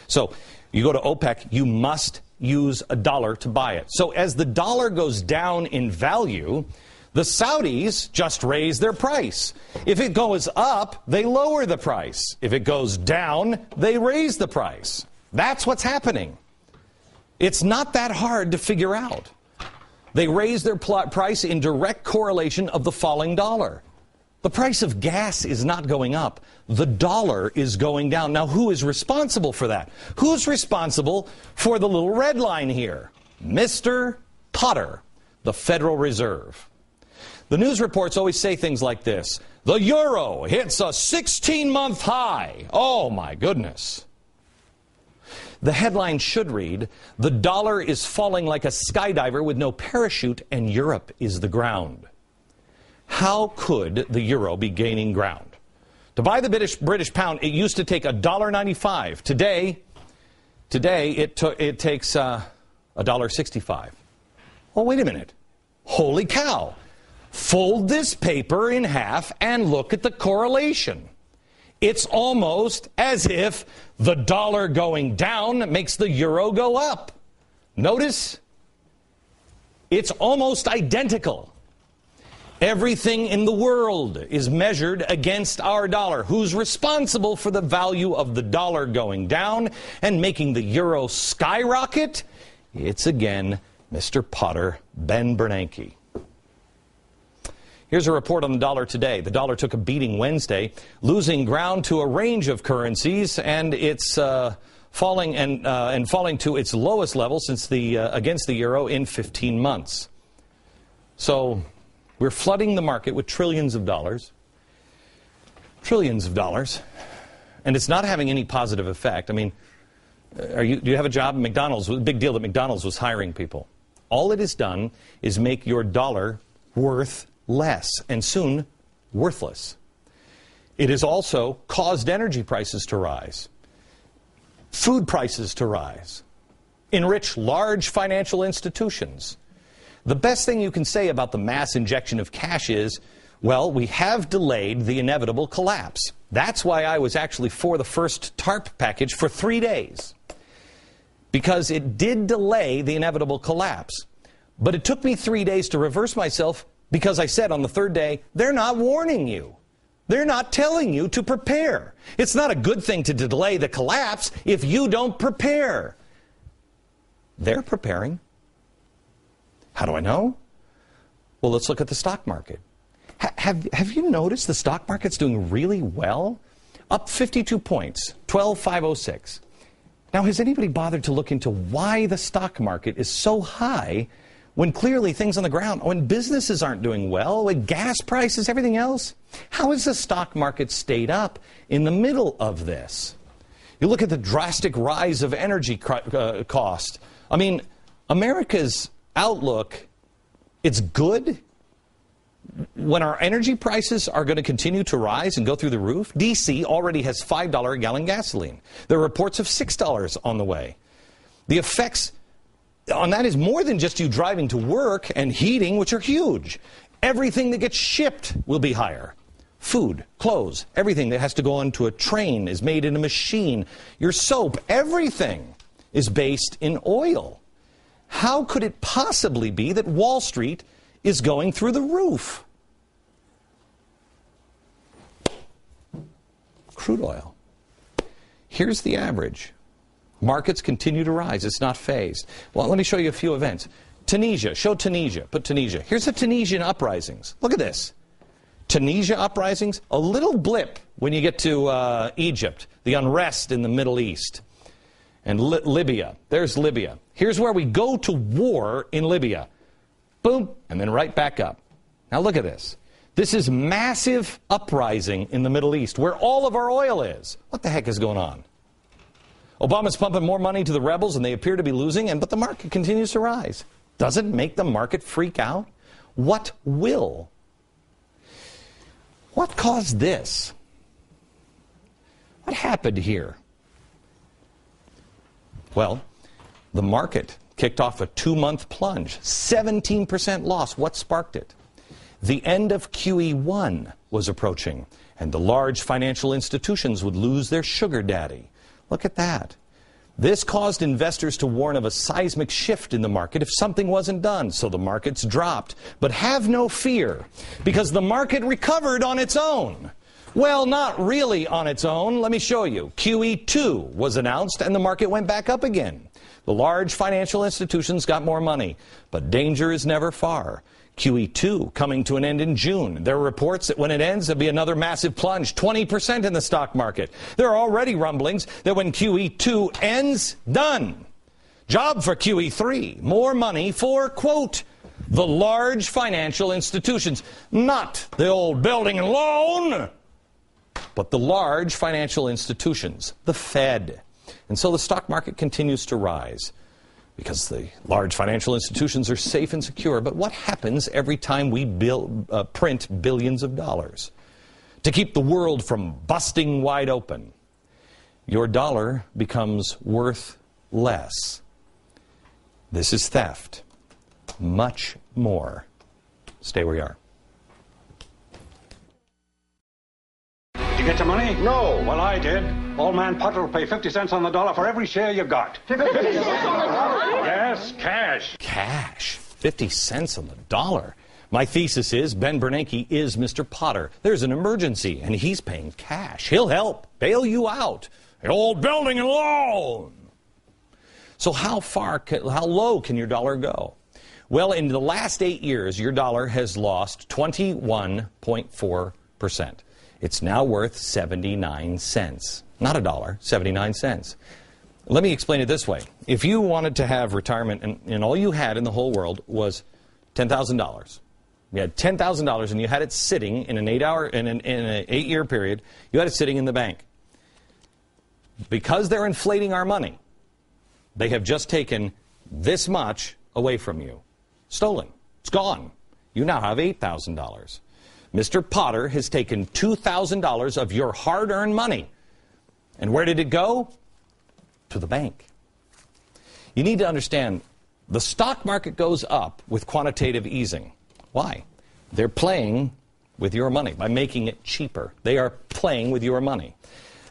So you go to OPEC, you must use a dollar to buy it. So as the dollar goes down in value, the Saudis just raise their price. If it goes up, they lower the price. If it goes down, they raise the price. That's what's happening. It's not that hard to figure out. They raise their price in direct correlation of the falling dollar. The price of gas is not going up. The dollar is going down. Now, who is responsible for that? Who's responsible for the little red line here? Mr. Potter, the Federal Reserve. The news reports always say things like this. The euro hits a 16-month high. Oh, my goodness. The headline should read, the dollar is falling like a skydiver with no parachute, and Europe is the ground. How could the euro be gaining ground? To buy the British pound, it used to take $1.95. Today it takes $1.65. Well, wait a minute. Holy cow. Fold this paper in half and look at the correlation. It's almost as if the dollar going down makes the euro go up. Notice, it's almost identical. Everything in the world is measured against our dollar. Who's responsible for the value of the dollar going down and making the euro skyrocket? It's again Mr. Potter, Ben Bernanke. Here's a report on the dollar today. The dollar took a beating Wednesday, losing ground to a range of currencies, and it's falling to its lowest level since against the euro in 15 months. So we're flooding the market with trillions of dollars, and it's not having any positive effect. I mean, do you have a job at McDonald's? It was a big deal that McDonald's was hiring people. All it has done is make your dollar worth less, and soon worthless. It has also caused energy prices to rise, food prices to rise, enrich large financial institutions. The best thing you can say about the mass injection of cash is, well, we have delayed the inevitable collapse. That's why I was actually for the first TARP package for 3 days, because it did delay the inevitable collapse. But it took me 3 days to reverse myself, because I said on the third day, they're not warning you. They're not telling you to prepare. It's not a good thing to delay the collapse if you don't prepare. They're preparing. How do I know? Well, let's look at the stock market. Have you noticed the stock market's doing really well? Up 52 points, 12,506. Now, has anybody bothered to look into why the stock market is so high when clearly things on the ground, when businesses aren't doing well, with gas prices, everything else? How has the stock market stayed up in the middle of this? You look at the drastic rise of energy cost. I mean, America's outlook, it's good when our energy prices are going to continue to rise and go through the roof. D.C. already has $5 a gallon gasoline. There are reports of $6 on the way. The effects on that is more than just you driving to work and heating, which are huge. Everything that gets shipped will be higher. Food, clothes, everything that has to go onto a train is made in a machine. Your soap, everything is based in oil. How could it possibly be that Wall Street is going through the roof? Crude oil. Here's the average. Markets continue to rise. It's not phased. Well, let me show you a few events. Tunisia. Show Tunisia. Put Tunisia. Here's the Tunisian uprisings. Look at this. Tunisia uprisings. A little blip when you get to Egypt. The unrest in the Middle East. And Libya. There's Libya. Here's where we go to war in Libya. Boom. And then right back up. Now look at this. This is massive uprising in the Middle East, where all of our oil is. What the heck is going on? Obama's pumping more money to the rebels, and they appear to be losing, but the market continues to rise. Does it make the market freak out? What will? What caused this? What happened here? Well, the market kicked off a 2-month plunge, 17% loss. What sparked it? The end of QE1 was approaching, and the large financial institutions would lose their sugar daddy. Look at that. This caused investors to warn of a seismic shift in the market if something wasn't done, so the markets dropped. But have no fear, because the market recovered on its own. Well, not really on its own. Let me show you. QE2 was announced and the market went back up again. The large financial institutions got more money, but danger is never far. QE2 coming to an end in June. There are reports that when it ends, there'll be another massive plunge, 20% in the stock market. There are already rumblings that when QE2 ends, done. Job for QE3, more money for, quote, the large financial institutions. Not the old building and loan, but the large financial institutions, the Fed. And so the stock market continues to rise, because the large financial institutions are safe and secure. But what happens every time we print billions of dollars to keep the world from busting wide open? Your dollar becomes worth less. This is theft. Much more. Stay where you are. Did you get your money? No. Well, I did. Old man Potter will pay 50 cents on the dollar for every share you got. 50 cents on the dollar? Yes, cash. Cash. 50 cents on the dollar. My thesis is Ben Bernanke is Mr. Potter. There's an emergency, and he's paying cash. He'll help bail you out. The old building and loan. So how low can your dollar go? Well, in the last 8 years, your dollar has lost 21.4%. It's now worth 79 cents. Not a dollar, 79 cents. Let me explain it this way. If you wanted to have retirement and all you had in the whole world was $10,000, you had $10,000 and you had it sitting in an 8-year period, you had it sitting in the bank. Because they're inflating our money, they have just taken this much away from you. Stolen. It's gone. You now have $8,000. Mr. Potter has taken $2,000 of your hard-earned money. And where did it go? To the bank. You need to understand, the stock market goes up with quantitative easing. Why? They're playing with your money by making it cheaper. They are playing with your money.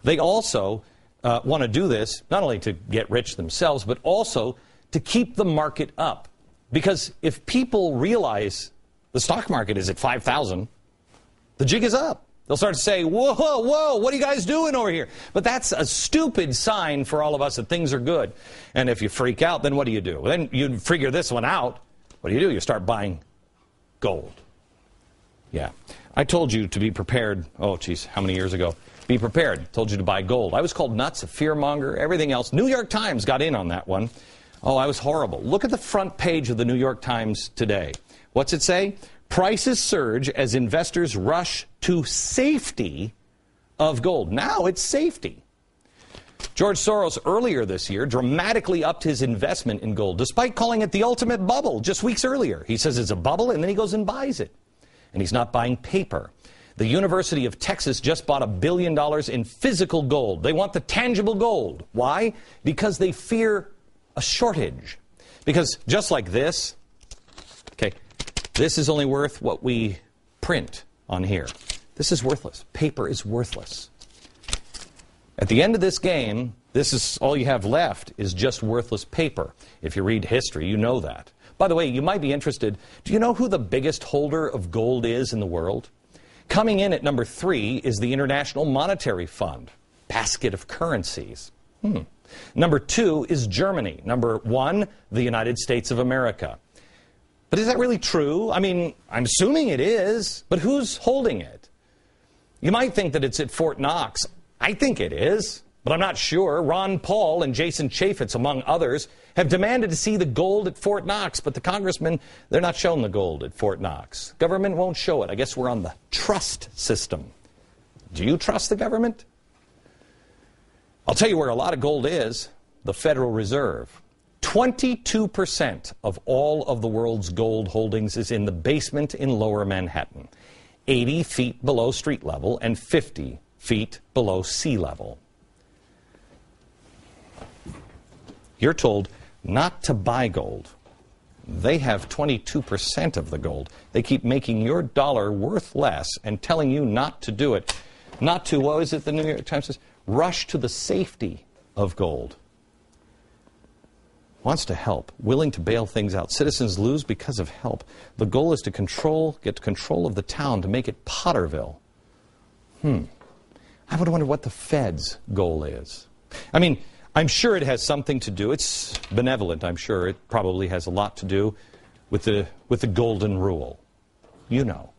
They also want to do this not only to get rich themselves, but also to keep the market up. Because if people realize the stock market is at 5,000, the jig is up. They'll start to say, whoa, whoa, what are you guys doing over here? But that's a stupid sign for all of us that things are good. And if you freak out, then what do? Well, then you figure this one out. What do? You start buying gold. Yeah. I told you to be prepared. Oh, geez, how many years ago? Be prepared. Told you to buy gold. I was called nuts, a fearmonger, everything else. New York Times got in on that one. Oh, I was horrible. Look at the front page of the New York Times today. What's it say? Prices surge as investors rush to safety of gold. Now it's safety. George Soros earlier this year dramatically upped his investment in gold, despite calling it the ultimate bubble just weeks earlier. He says it's a bubble, and then he goes and buys it. And he's not buying paper. The University of Texas just bought $1 billion in physical gold. They want the tangible gold. Why? Because they fear a shortage. Because just like this, okay, this is only worth what we print on here. This is worthless. Paper is worthless. At the end of this game, this is all you have left is just worthless paper. If you read history, you know that. By the way, you might be interested. Do you know who the biggest holder of gold is in the world? Coming in at number 3 is the International Monetary Fund, basket of currencies. Number 2 is Germany. Number 1, the United States of America. But is that really true? I mean, I'm assuming it is, but who's holding it? You might think that it's at Fort Knox. I think it is, but I'm not sure. Ron Paul and Jason Chaffetz, among others, have demanded to see the gold at Fort Knox, but the congressmen, they're not showing the gold at Fort Knox. Government won't show it. I guess we're on the trust system. Do you trust the government? I'll tell you where a lot of gold is, the Federal Reserve. 22% of all of the world's gold holdings is in the basement in Lower Manhattan, 80 feet below street level and 50 feet below sea level. You're told not to buy gold. They have 22% of the gold. They keep making your dollar worth less and telling you not to do it. Not to, what is it the New York Times says? Rush to the safety of gold. wants to help, willing to bail things out. Citizens lose because of help. The goal is to get control of the town, to make it Potterville. I would wonder what the Fed's goal is. I mean, I'm sure it has something to do. It's benevolent, I'm sure. It probably has a lot to do with the golden rule. You know,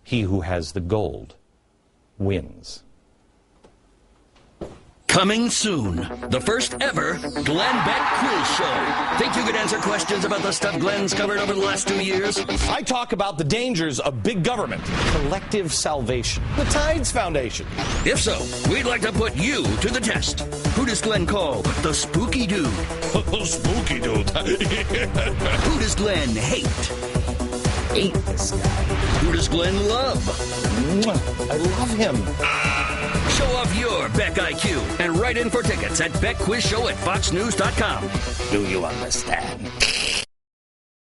he who has the gold wins. Coming soon, the first ever Glenn Beck quiz show. Think you could answer questions about the stuff Glenn's covered over the last 2 years? I talk about the dangers of big government, collective salvation, the Tides Foundation. If so, we'd like to put you to the test. Who does Glenn call the spooky dude? Spooky dude. Who does Glenn hate? Hate this guy. Who does Glenn love? I love him. Show off your Beck IQ and write in for tickets at BeckQuizShow@FoxNews.com. Do you understand?